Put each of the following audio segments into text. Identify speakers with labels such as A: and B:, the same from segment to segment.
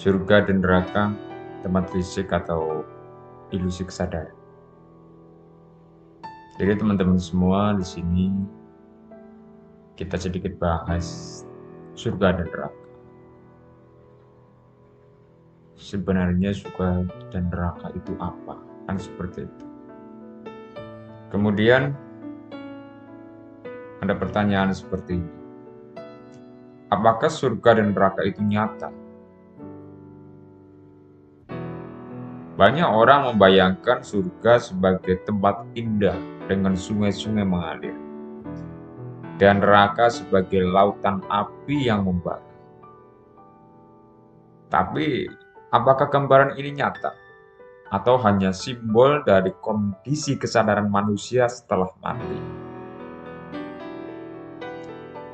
A: surga dan neraka, tempat fisik atau ilusi kesadaran. Jadi teman-teman semua di sini kita sedikit bahas surga dan neraka. Sebenarnya surga dan neraka itu apa? Kan seperti itu. Kemudian ada pertanyaan seperti ini. Apakah surga dan neraka itu nyata? Banyak orang membayangkan surga sebagai tempat indah dengan sungai-sungai mengalir, dan neraka sebagai lautan api yang membara. Tapi, apakah gambaran ini nyata? Atau hanya simbol dari kondisi kesadaran manusia setelah mati?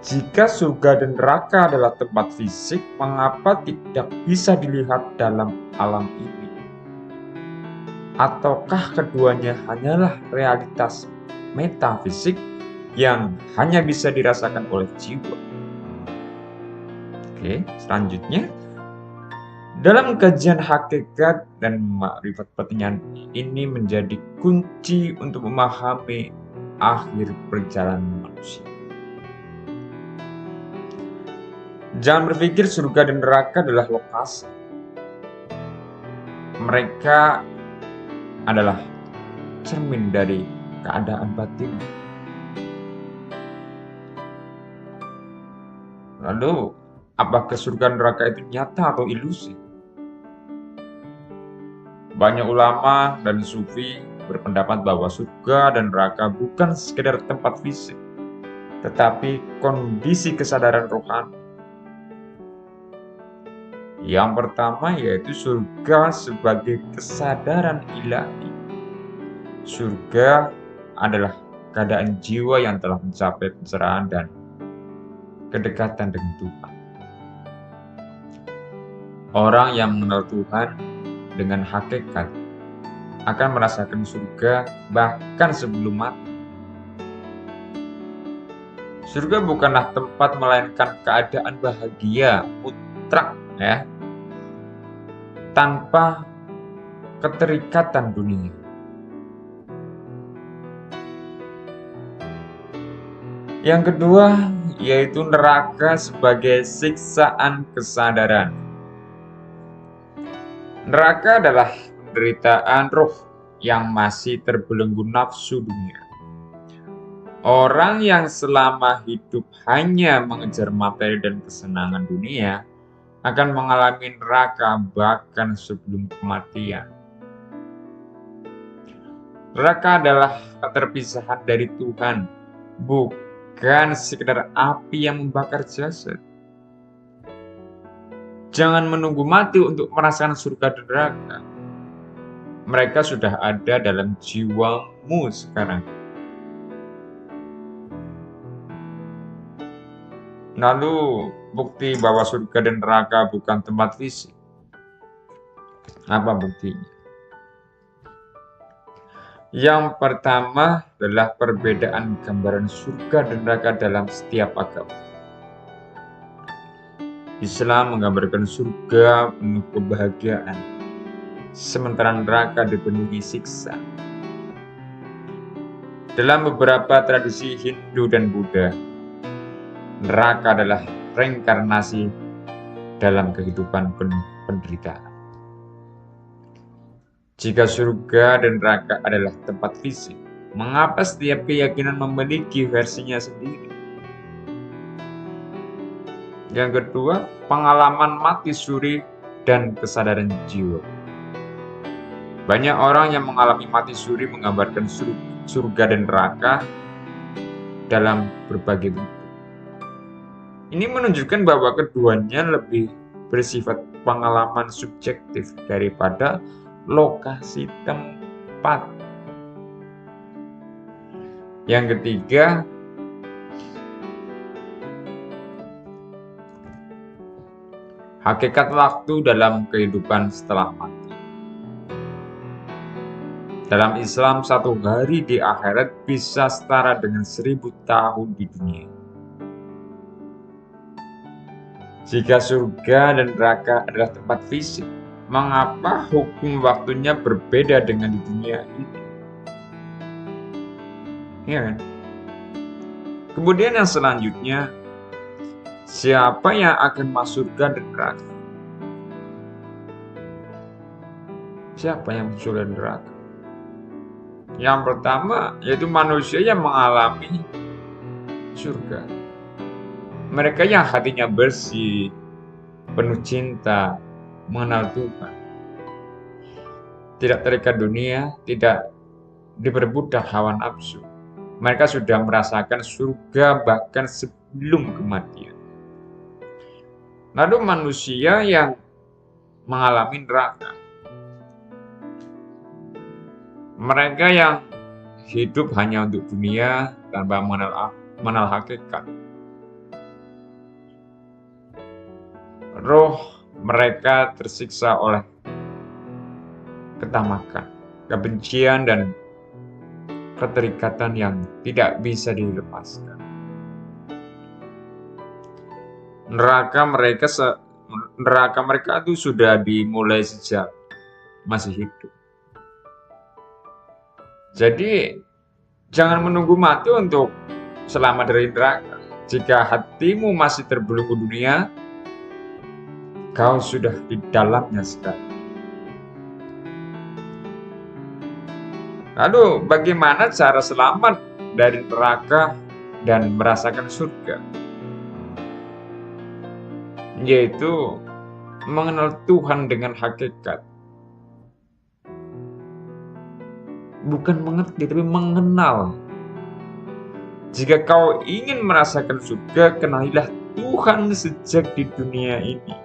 A: Jika surga dan neraka adalah tempat fisik, mengapa tidak bisa dilihat dalam alam ini? Ataukah keduanya hanyalah realitas metafisik yang hanya bisa dirasakan oleh jiwa? Oke, selanjutnya. Dalam kajian hakikat dan makrifat, pertanyaan ini menjadi kunci untuk memahami akhir perjalanan manusia. Jangan berpikir surga dan neraka adalah lokasi. Mereka adalah cermin dari keadaan batin. Lalu, apakah surga dan neraka itu nyata atau ilusi? Banyak ulama dan sufi berpendapat bahwa surga dan neraka bukan sekedar tempat fisik, tetapi kondisi kesadaran rohani. Yang pertama yaitu surga sebagai kesadaran ilahi. Surga adalah keadaan jiwa yang telah mencapai pencerahan dan kedekatan dengan Tuhan. Orang yang mengenal Tuhan dengan hakikat akan merasakan surga bahkan sebelum mati. Surga bukanlah tempat melainkan keadaan bahagia mutlak, tanpa keterikatan dunia. Yang kedua yaitu neraka sebagai siksaan kesadaran. Neraka adalah penderitaan roh yang masih terbelenggu nafsu dunia. Orang yang selama hidup hanya mengejar materi dan kesenangan dunia akan mengalami neraka bahkan sebelum kematian. Neraka adalah keterpisahan dari Tuhan, bukan sekedar api yang membakar jasad. Jangan menunggu mati untuk merasakan surga dan neraka. Mereka sudah ada dalam jiwamu sekarang. Lalu, bukti bahwa surga dan neraka bukan tempat fisik. Apa buktinya? Yang pertama adalah perbedaan gambaran surga dan neraka dalam setiap agama. Islam menggambarkan surga penuh kebahagiaan, sementara neraka dipenuhi siksa. Dalam beberapa tradisi Hindu dan Buddha, neraka adalah reinkarnasi dalam kehidupan penuh penderitaan. Jika surga dan neraka adalah tempat fisik, mengapa setiap keyakinan memiliki versinya sendiri? Yang kedua, pengalaman mati suri dan kesadaran jiwa. Banyak orang yang mengalami mati suri menggambarkan surga dan neraka dalam berbagai bentuk. Ini menunjukkan bahwa keduanya lebih bersifat pengalaman subjektif daripada lokasi tempat. Yang ketiga, hakikat waktu dalam kehidupan setelah mati. Dalam Islam, 1 hari di akhirat bisa setara dengan 1000 tahun di dunia. Jika surga dan neraka adalah tempat fisik, mengapa hukum waktunya berbeda dengan di dunia ini? Ya kan? Kemudian yang selanjutnya, siapa yang akan masuk surga dan neraka? Siapa yang masuk surga dan neraka? Yang pertama yaitu manusia yang mengalami surga. Mereka yang hatinya bersih, penuh cinta, mengenal Tuhan. Tidak terikat dunia, tidak diperbudak hawa nafsu. Mereka sudah merasakan surga bahkan sebelum kematian. Lalu manusia yang mengalami neraka. Mereka yang hidup hanya untuk dunia tanpa mengenal hakikat. Roh mereka tersiksa oleh ketamakan, kebencian, dan keterikatan yang tidak bisa dilepaskan. Neraka mereka itu sudah dimulai sejak masih hidup. Jadi jangan menunggu mati untuk selamat dari neraka. Jika hatimu masih terbelenggu dunia, kau sudah di dalamnya sekarang. Lalu bagaimana cara selamat dari neraka dan merasakan surga? Yaitu mengenal Tuhan dengan hakikat. Bukan mengerti, tapi mengenal. Jika kau ingin merasakan surga, kenalilah Tuhan sejak di dunia ini.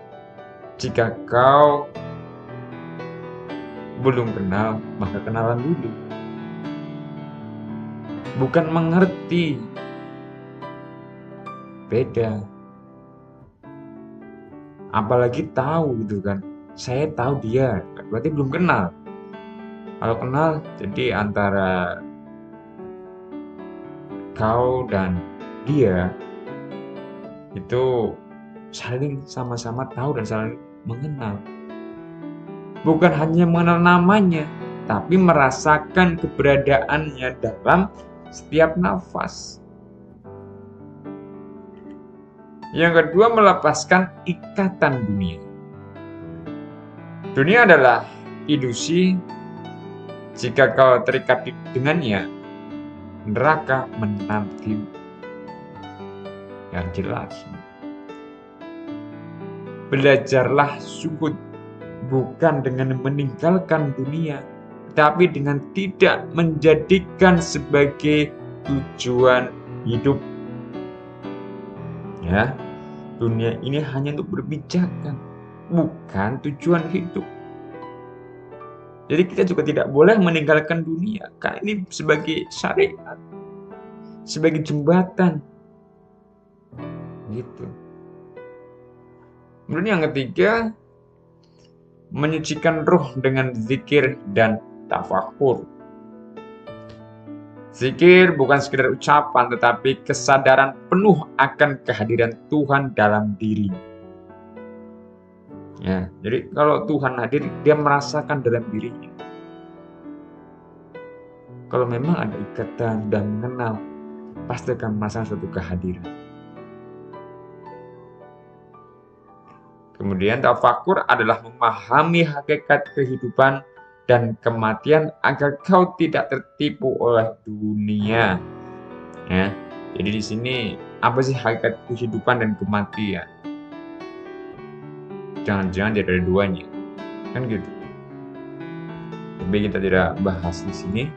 A: Jika kau belum kenal, maka kenalan dulu. Bukan mengerti. Beda. Apalagi tahu gitu kan. Saya tahu dia, berarti belum kenal. Kalau kenal, jadi antara kau dan dia itu saling sama-sama tahu dan saling mengenal. Bukan hanya mengenal namanya, tapi merasakan keberadaannya dalam setiap nafas. Yang kedua, melepaskan ikatan dunia. Dunia adalah ilusi. Jika kau terikat dengannya, neraka menantimu. Yang jelas. Belajarlah zuhud bukan dengan meninggalkan dunia, tapi dengan tidak menjadikan sebagai tujuan hidup. Ya, dunia ini hanya untuk berbicara, bukan tujuan hidup. Jadi kita juga tidak boleh meninggalkan dunia, karena ini sebagai syariat, sebagai jembatan. Gitu. Kemudian yang ketiga, menyucikan ruh dengan zikir dan tafakur. Zikir bukan sekedar ucapan, tetapi kesadaran penuh akan kehadiran Tuhan dalam diri. Ya, jadi kalau Tuhan hadir, dia merasakan dalam dirinya. Kalau memang ada ikatan dan mengenal, pasti akan merasakan suatu kehadiran. Kemudian tafakur adalah memahami hakikat kehidupan dan kematian agar kau tidak tertipu oleh dunia. Ya, jadi di sini apa sih hakikat kehidupan dan kematian? Jangan-jangan dia ada duanya, kan gitu. Tapi kita tidak bahas di sini.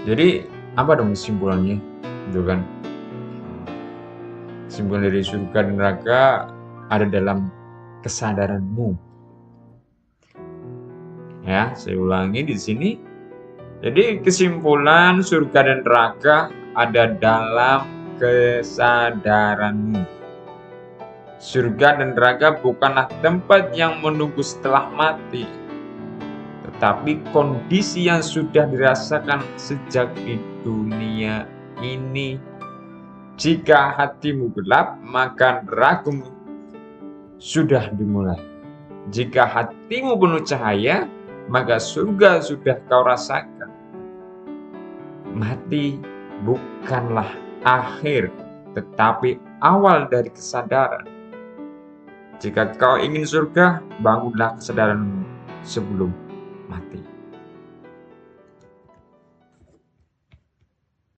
A: Jadi apa dong kesimpulannya, gitu kan? Kesimpulan dari surga dan neraka ada dalam kesadaranmu. Ya, saya ulangi di sini. Jadi kesimpulan surga dan neraka ada dalam kesadaranmu. Surga dan neraka bukanlah tempat yang menunggu setelah mati, tetapi kondisi yang sudah dirasakan sejak di dunia ini. Jika hatimu gelap, maka nerakamu sudah dimulai. Jika hatimu penuh cahaya, maka surga sudah kau rasakan. Mati bukanlah akhir, tetapi awal dari kesadaran. Jika kau ingin surga, bangunlah kesadaranmu sebelum mati.